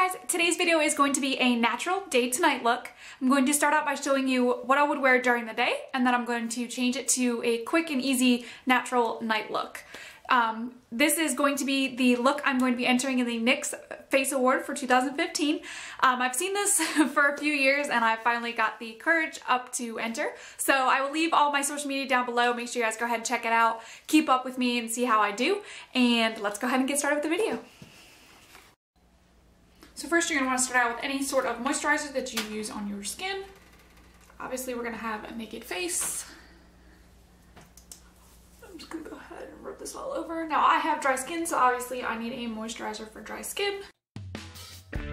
guys, today's video is going to be a natural day to night look. I'm going to start out by showing you what I would wear during the day, and then I'm going to change it to a quick and easy natural night look. This is going to be the look I'm going to be entering in the NYX Face Award for 2015. I've seen this for a few years and I finally got the courage up to enter. So I will leave all my social media down below. Make sure you guys go ahead and check it out. Keep up with me and see how I do. And let's go ahead and get started with the video. So first you're going to want to start out with any sort of moisturizer that you use on your skin. Obviously we're going to have a naked face. I'm just going to go ahead and rub this all over. Now I have dry skin, so obviously I need a moisturizer for dry skin. Once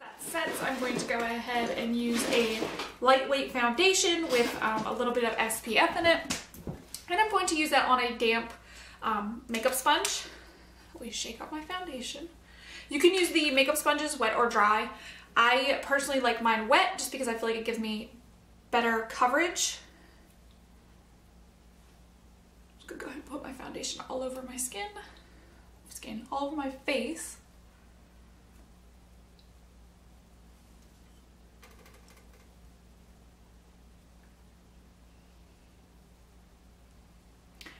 that sets, I'm going to go ahead and use a lightweight foundation with a little bit of SPF in it. And I'm going to use that on a damp makeup sponge. Always shake up my foundation. You can use the makeup sponges wet or dry. I personally like mine wet just because I feel like it gives me better coverage. I'm just gonna go ahead and put my foundation all over my skin, all over my face.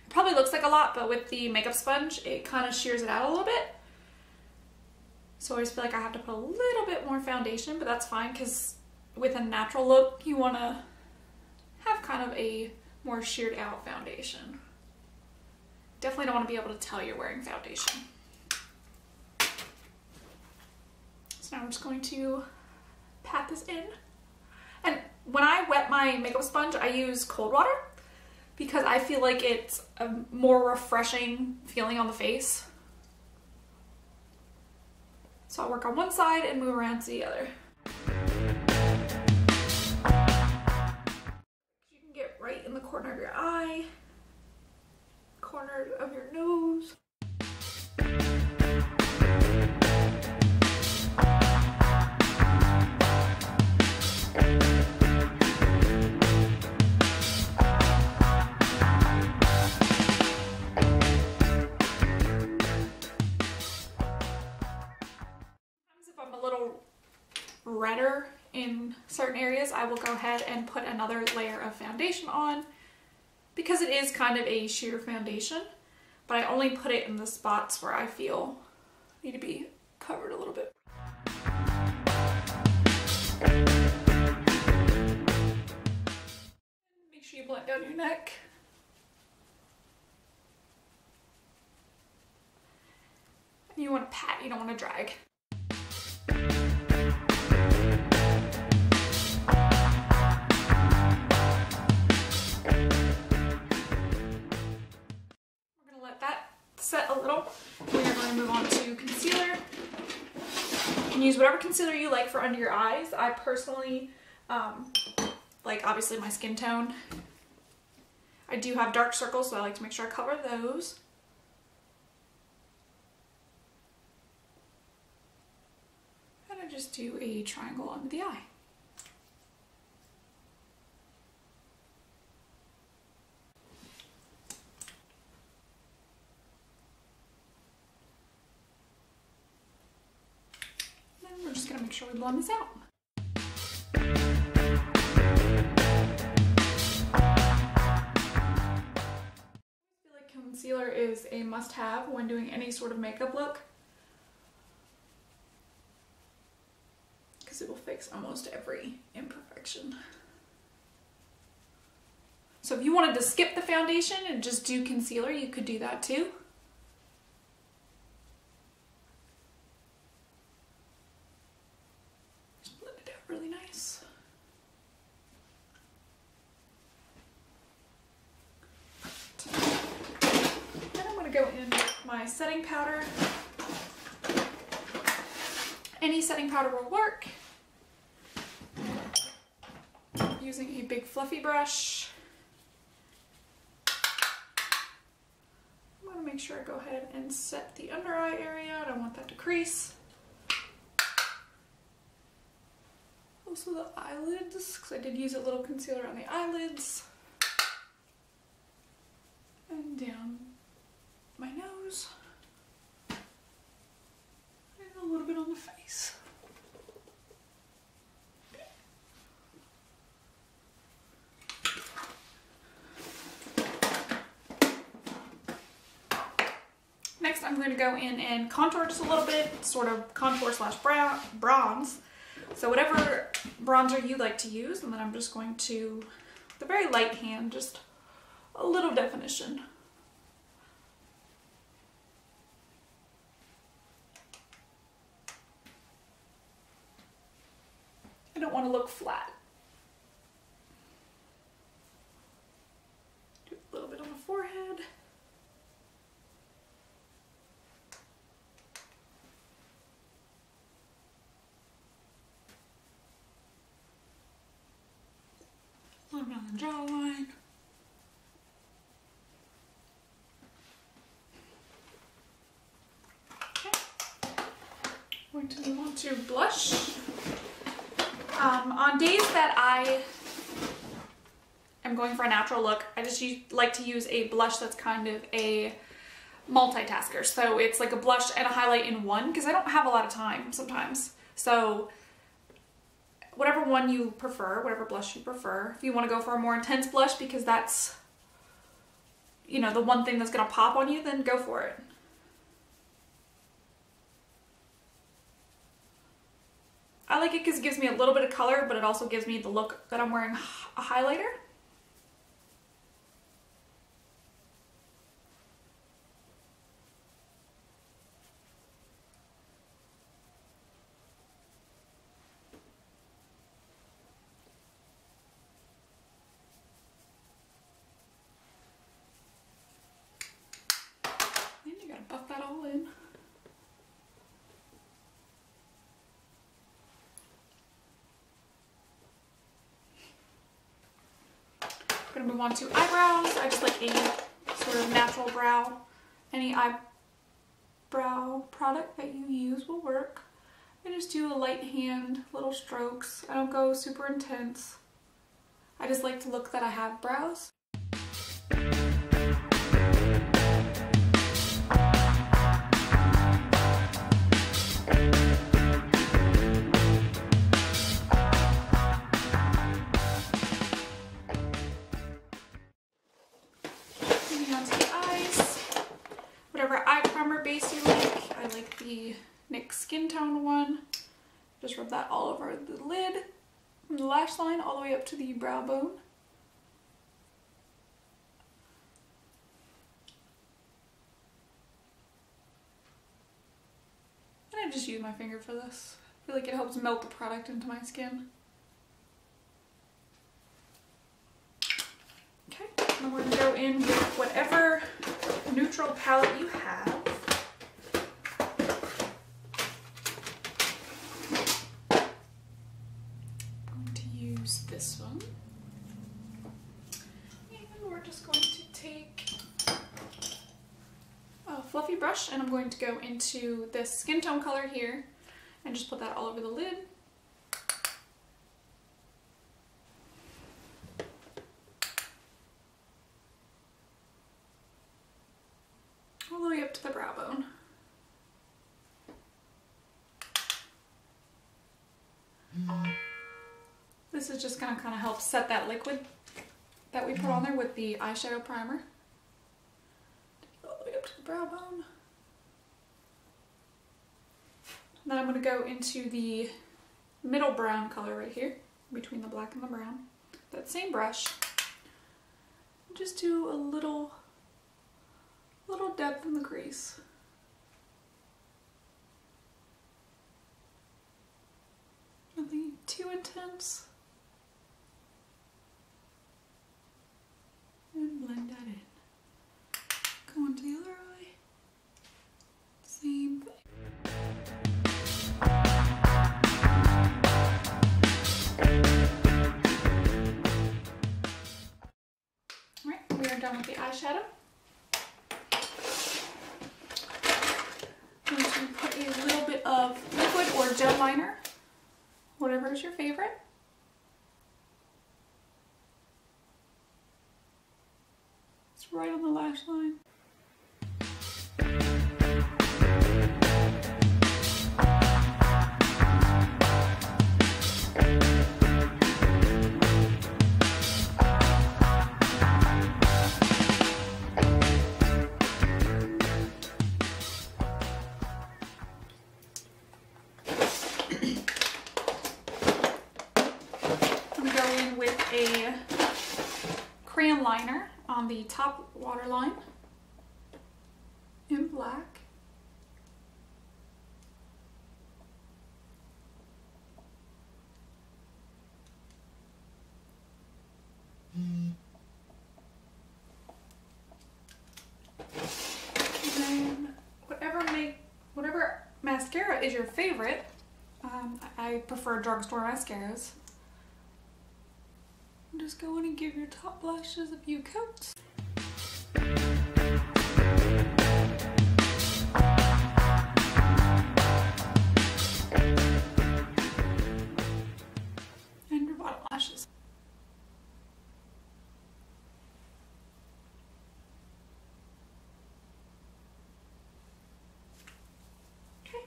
Probably looks like a lot, but with the makeup sponge, it kind of shears it out a little bit. So I always feel like I have to put a little bit more foundation, but that's fine because with a natural look, you want to have kind of a more sheared out foundation. Definitely don't want to be able to tell you're wearing foundation. So now I'm just going to pat this in. And when I wet my makeup sponge, I use cold water, because I feel like it's a more refreshing feeling on the face. So I'll work on one side and move around to the other. You can get right in the corner of your eye, corner of your nose. Redder in certain areas, I will go ahead and put another layer of foundation on because it is kind of a sheer foundation, but I only put it in the spots where I feel need to be covered a little bit. Make sure you blend down your neck. And you want to pat, you don't want to drag. Set a little. We are going to move on to concealer. You can use whatever concealer you like for under your eyes. I personally like obviously my skin tone. I do have dark circles, so I like to make sure I cover those. And I just do a triangle under the eye. We're just going to make sure we blend this out. I feel like concealer is a must-have when doing any sort of makeup look, because it will fix almost every imperfection. So if you wanted to skip the foundation and just do concealer, you could do that too. Really nice. Then I'm going to go in with my setting powder. Any setting powder will work. Using a big fluffy brush. I'm going to make sure I go ahead and set the under eye area. I don't want that to crease. Also the eyelids, because I did use a little concealer on the eyelids. And down my nose. I'm going to go in and contour just a little bit, sort of contour slash bronze. So whatever bronzer you like to use, and then I'm just going to, with a very light hand, just a little definition. I don't want to look flat. Do a little bit on the forehead. Around the jawline. Okay. Going to move on to blush. On days that I am going for a natural look, I just like to use a blush that's kind of a multitasker. So it's like a blush and a highlight in one, because I don't have a lot of time sometimes. So whatever one you prefer, whatever blush you prefer. If you want to go for a more intense blush because that's, you know, the one thing that's going to pop on you, then go for it. I like it because it gives me a little bit of color, but it also gives me the look that I'm wearing a highlighter. Then you gotta buff that all in. I'm gonna move on to eyebrows. I just like a sort of natural brow. Any eyebrow product that you use will work. I just do a light hand, little strokes. I don't go super intense. I just like to look that I have brows. Base you like. I like the NYX Skin Tone one. Just rub that all over the lid, from the lash line all the way up to the brow bone. And I just use my finger for this. I feel like it helps melt the product into my skin. Okay, now we're gonna go in with whatever neutral palette you have. This one, and we're just going to take a fluffy brush, and I'm going to go into this skin tone color here and just put that all over the lid. All the way up to the brow bone. This is just going to kind of help set that liquid that we put on there with the eyeshadow primer. All the way up to the brow bone. And then I'm going to go into the middle brown color right here, between the black and the brown. That same brush. Just do a little depth in the crease. Nothing too intense. And blend that in. Go on to the other eye. Same thing. Alright, we are done with the eyeshadow. I'm going to put a little bit of liquid or gel liner, whatever is your favorite. Right on the lash line. on the top waterline in black. And then whatever mascara is your favorite, I prefer drugstore mascaras. Just go in and give your top lashes a few coats. And your bottom lashes. Okay,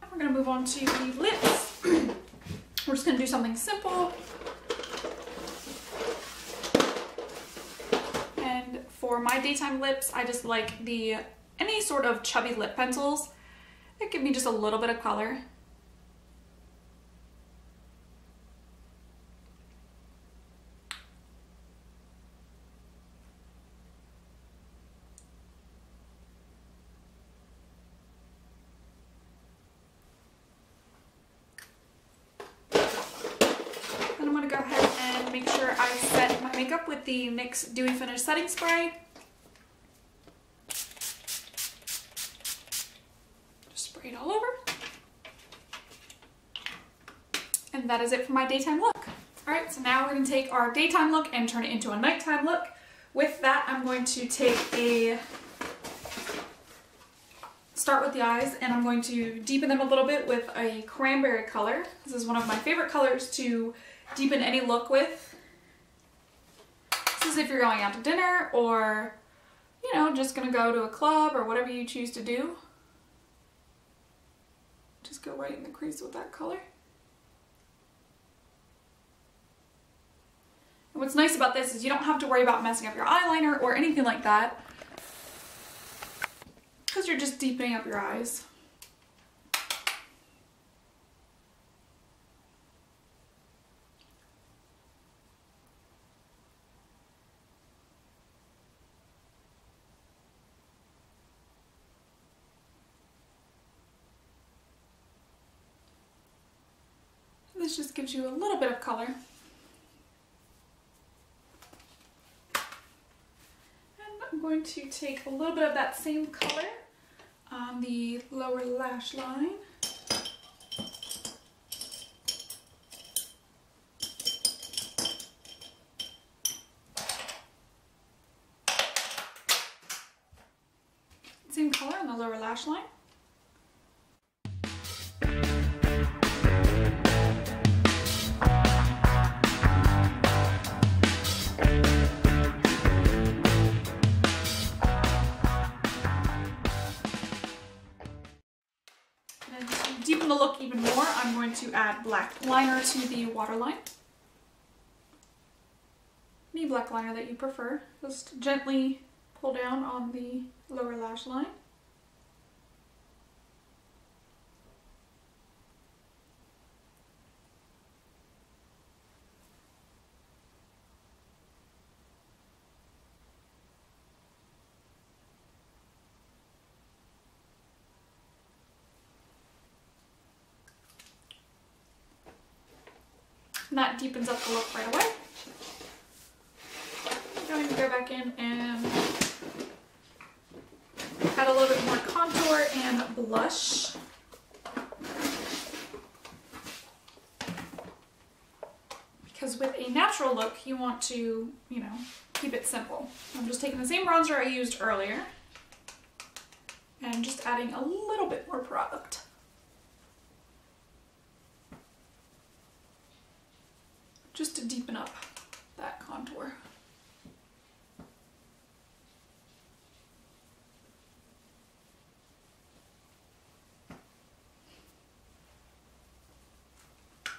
now we're gonna move on to the lips. We're just gonna do something simple. For my daytime lips, I just like any sort of chubby lip pencils that give me just a little bit of color. Then I'm going to go ahead and make sure I set my makeup with the NYX Dewy Finish Setting Spray. Just spray it all over. And that is it for my daytime look. Alright, so now we're going to take our daytime look and turn it into a nighttime look. With that, I'm going to start with the eyes, and I'm going to deepen them a little bit with a cranberry color. This is one of my favorite colors to deepen any look with. This is if you're going out to dinner or, you know, just gonna go to a club or whatever you choose to do. Just go right in the crease with that color. And what's nice about this is you don't have to worry about messing up your eyeliner or anything like that, because you're just deepening up your eyes. This just gives you a little bit of color. And I'm going to take a little bit of that same color on the lower lash line. Same color on the lower lash line. And to deepen the look even more, I'm going to add black liner to the waterline. Any black liner that you prefer. Just gently pull down on the lower lash line. And that deepens up the look right away. I'm going to go back in and add a little bit more contour and blush. Because with a natural look, you want to, you know, keep it simple. I'm just taking the same bronzer I used earlier and just adding a little bit more product. Just to deepen up that contour.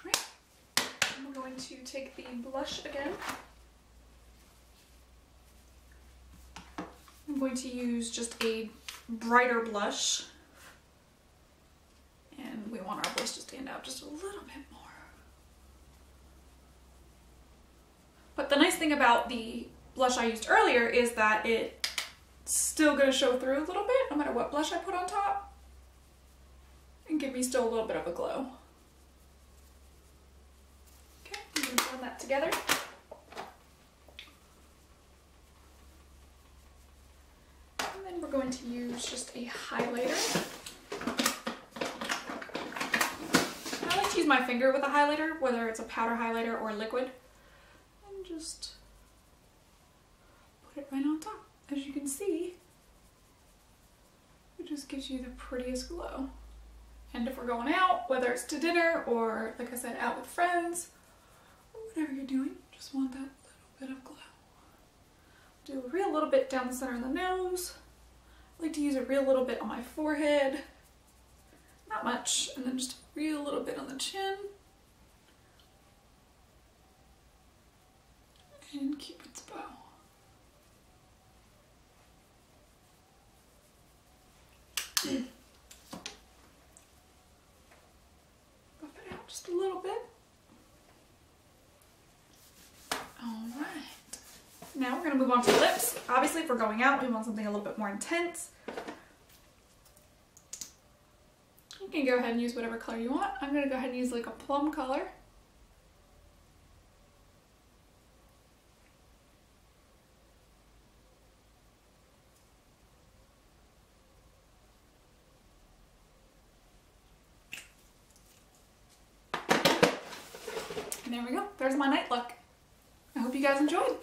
Right. And we're going to take the blush again. I'm going to use just a brighter blush. And we want our blush to stand out just a little bit more. But the nice thing about the blush I used earlier is that it's still going to show through a little bit no matter what blush I put on top and give me still a little bit of a glow. Okay, I'm going to blend that together. And then we're going to use just a highlighter. I like to use my finger with a highlighter, whether it's a powder highlighter or liquid, and just put it right on top. As you can see, it just gives you the prettiest glow. And if we're going out, whether it's to dinner or, like I said, out with friends, or whatever you're doing, just want that little bit of glow. Do a real little bit down the center of the nose. I like to use a real little bit on my forehead. Not much, and then just a real little bit on the chin. And Cupid's bow. Buff it out just a little bit. Alright. Now we're going to move on to the lips. Obviously, if we're going out, we want something a little bit more intense. You can go ahead and use whatever color you want. I'm going to go ahead and use like a plum color. And there we go. There's my night look. I hope you guys enjoyed.